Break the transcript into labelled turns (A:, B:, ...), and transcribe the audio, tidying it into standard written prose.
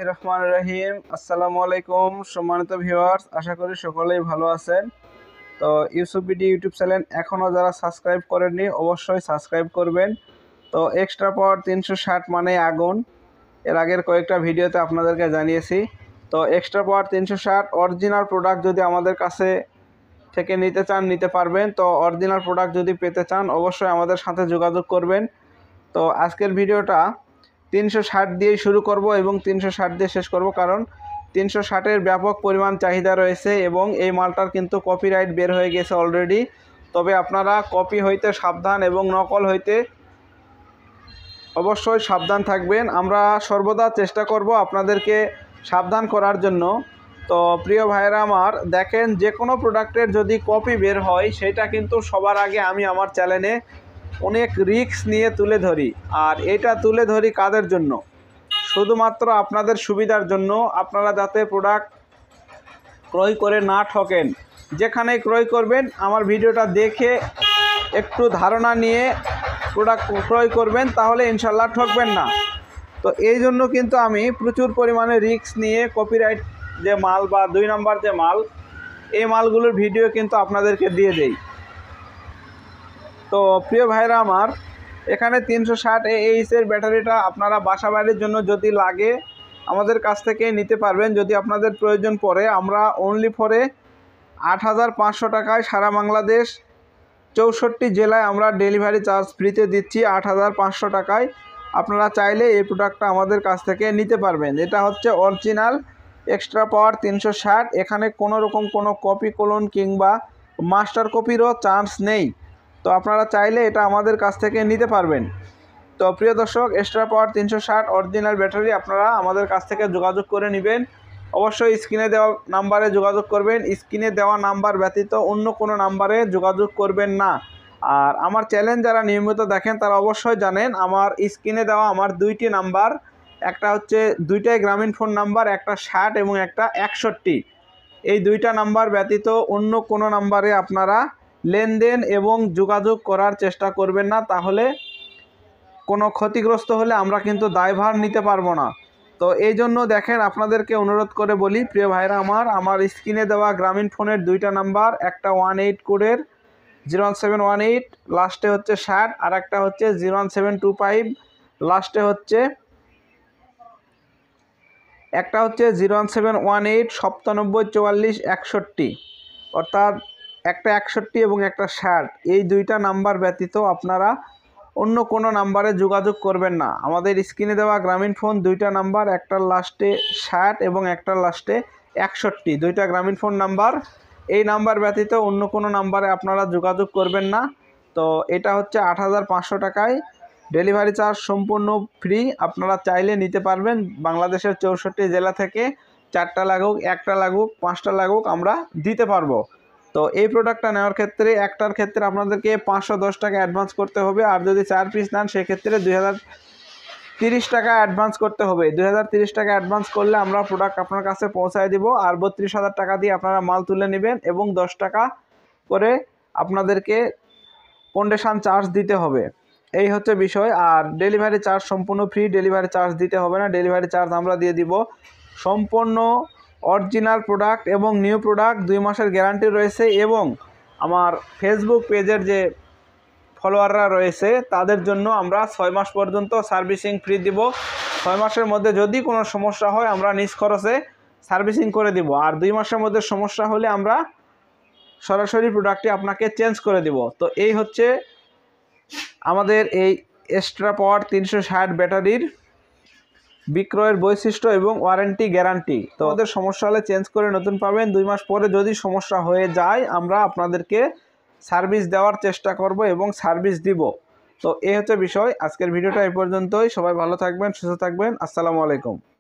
A: রহমান রহিম। আসসালামু আলাইকুম সম্মানিত ভিউয়ার্স, আশা করি সকলেই ভালো আছেন। তো ইউটিউব চ্যানেল এখনও যারা সাবস্ক্রাইব করেননি অবশ্যই সাবস্ক্রাইব করবেন। তো এক্সট্রা পাওয়ার 360 মানে আগুন, এর আগের কয়েকটা ভিডিওতে আপনাদেরকে জানিয়েছি। তো এক্সট্রা পাওয়ার 360 অরিজিনাল প্রোডাক্ট যদি আমাদের কাছে থেকে নিতে চান নিতে পারবেন। তো অরিজিনাল প্রোডাক্ট যদি পেতে চান অবশ্যই আমাদের সাথে যোগাযোগ করবেন। তো আজকের ভিডিওটা 360 দিয়েই শুরু করব এবং 360 দিয়ে শেষ করব, কারণ 360-এর ব্যাপক পরিমাণ চাহিদা রয়েছে এবং এই মালটার কিন্তু কপিরাইট বের হয়ে গেছে অলরেডি। তবে আপনারা কপি হইতে সাবধান এবং নকল হইতে অবশ্যই সাবধান থাকবেন। আমরা সর্বদা চেষ্টা করব আপনাদেরকে সাবধান করার জন্য। তো প্রিয় ভাইয়েরা আমার, দেখেন যে কোনো প্রোডাক্টের যদি কপি বের হয় সেটা কিন্তু সবার আগে আমি আমার চ্যানেলে অনেক রিস্ক নিয়ে তুলে ধরি। আর এটা তুলে ধরি কাদের জন্য? শুধুমাত্র আপনাদের সুবিধার জন্য, আপনারা যাতে প্রোডাক্ট ক্রয় করে না ঠকেন। যেখানেই ক্রয় করবেন আমার ভিডিওটা দেখে একটু ধারণা নিয়ে প্রোডাক্ট ক্রয় করবেন, তাহলে ইনশাল্লাহ ঠকবেন না। তো এই জন্য কিন্তু আমি প্রচুর পরিমাণে রিস্ক নিয়ে কপিরাইট যে মাল বা 2 নম্বর যে মাল, এই মালগুলোর ভিডিও কিন্তু আপনাদেরকে দিয়ে দেই। তো প্রিয় ভাইরা আমার, এখানে 360 AH-এর ব্যাটারিটা আপনারা বাসা বাড়ির জন্য যদি লাগে আমাদের কাছ থেকে নিতে পারবেন। যদি আপনাদের প্রয়োজন পড়ে, আমরা অনলি ফরে 8,500 টাকায় সারা বাংলাদেশ 64 জেলায় আমরা ডেলিভারি চার্জ ফ্রিতে দিচ্ছি। 8,500 টাকায় আপনারা চাইলে এই প্রোডাক্টটা আমাদের কাছ থেকে নিতে পারবেন। এটা হচ্ছে অরিজিনাল এক্সট্রা পাওয়ার 360। এখানে কোনো রকম কোনো কপি ক্লোন কিংবা মাস্টার কপিরও চান্স নেই। তো আপনারা চাইলে এটা আমাদের কাছ থেকে নিতে পারবেন। তো প্রিয় দর্শক, এক্সট্রা পাওয়ার 360 অরিজিনাল ব্যাটারি আপনারা আমাদের কাছ থেকে যোগাযোগ করে নেবেন। অবশ্যই স্ক্রিনে দেওয়া নাম্বারে যোগাযোগ করবেন। স্ক্রিনে দেওয়া নাম্বার ব্যতীত অন্য কোনো নাম্বারে যোগাযোগ করবেন না। আর আমার চ্যানেল যারা নিয়মিত দেখেন তারা অবশ্যই জানেন আমার স্ক্রিনে দেওয়া আমার 2টি নাম্বার, একটা হচ্ছে 2টাই গ্রামীণ ফোন নাম্বার, একটা 60 এবং একটা 61। এই 2টা নাম্বার ব্যতীত অন্য কোনো নাম্বারে আপনারা লেনদেন এবং যোগাযোগ করার চেষ্টা করবেন না, তাহলে কোনো ক্ষতিগ্রস্ত হলে আমরা কিন্তু দায়ভার নিতে পারবো না। তো এই জন্য দেখেন, আপনাদেরকে অনুরোধ করে বলি প্রিয় ভাইরা আমার স্ক্রিনে দেওয়া গ্রামীণ ফোনের 2টা নাম্বার, একটা 18 কোডের 0178 লাস্টে হচ্ছে 60, আর একটা হচ্ছে 01725 লাস্টে হচ্ছে, একটা হচ্ছে 01718 9744 61, অর্থাৎ একটা 61 এবং একটা 60। এই 2টা নাম্বার ব্যতীত আপনারা অন্য কোনো নাম্বারে যোগাযোগ করবেন না। আমাদের স্ক্রিনে দেওয়া গ্রামীণ ফোন 2টা নাম্বার, একটার লাস্টে 60 এবং একটার লাস্টে 61, 2টা গ্রামীণ ফোন নাম্বার। এই নাম্বার ব্যতীত অন্য কোনো নাম্বারে আপনারা যোগাযোগ করবেন না। তো এটা হচ্ছে 8,500 টাকায় ডেলিভারি চার্জ সম্পূর্ণ ফ্রি। আপনারা চাইলে নিতে পারবেন বাংলাদেশের 64 জেলা থেকে। 4টা লাগুক, 1টা লাগুক, 5টা লাগুক, আমরা দিতে পারবো। তো এই প্রোডাক্টটা নেওয়ার ক্ষেত্রে একটার ক্ষেত্রে আপনাদেরকে 510 টাকা অ্যাডভান্স করতে হবে। আর যদি 4 পিস নেন সেক্ষেত্রে 2,030 টাকা অ্যাডভান্স করতে হবে। 2,030 টাকা অ্যাডভান্স করলে আমরা প্রোডাক্ট আপনার কাছে পৌঁছায় দিব। আর 32,000 টাকা দিয়ে আপনারা মাল তুলে নেবেন এবং 10 টাকা করে আপনাদেরকে কন্ডিশন চার্জ দিতে হবে। এই হচ্ছে বিষয়। আর ডেলিভারি চার্জ সম্পূর্ণ ফ্রি, ডেলিভারি চার্জ দিতে হবে না। ডেলিভারি চার্জ আমরা দিয়ে দিব। সম্পূর্ণ অরিজিনাল প্রোডাক্ট এবং নিউ প্রোডাক্ট 2 মাসের গ্যারান্টি রয়েছে। এবং আমার ফেসবুক পেজের যে ফলোয়াররা রয়েছে তাদের জন্য আমরা 6 মাস পর্যন্ত সার্ভিসিং ফ্রি দিব। 6 মাসের মধ্যে যদি কোনো সমস্যা হয় আমরা নিজ খরচে সার্ভিসিং করে দিব। আর 2 মাসের মধ্যে সমস্যা হলে আমরা সরাসরি প্রোডাক্টটি আপনাকে চেঞ্জ করে দিব। তো এই হচ্ছে আমাদের এই এক্সট্রা পাওয়ার 360 ব্যাটারির বিক্রয়ের বৈশিষ্ট্য এবং ওয়ারেন্টি গ্যারান্টি। তো ওদের সমস্যা হলে চেঞ্জ করে নতুন পাবেন। 2 মাস পরে যদি সমস্যা হয়ে যায় আমরা আপনাদেরকে সার্ভিস দেওয়ার চেষ্টা করব এবং সার্ভিস দিব। তো এই হচ্ছে বিষয়। আজকের ভিডিওটা এই পর্যন্তই। সবাই ভালো থাকবেন, সুস্থ থাকবেন। আসসালামু আলাইকুম।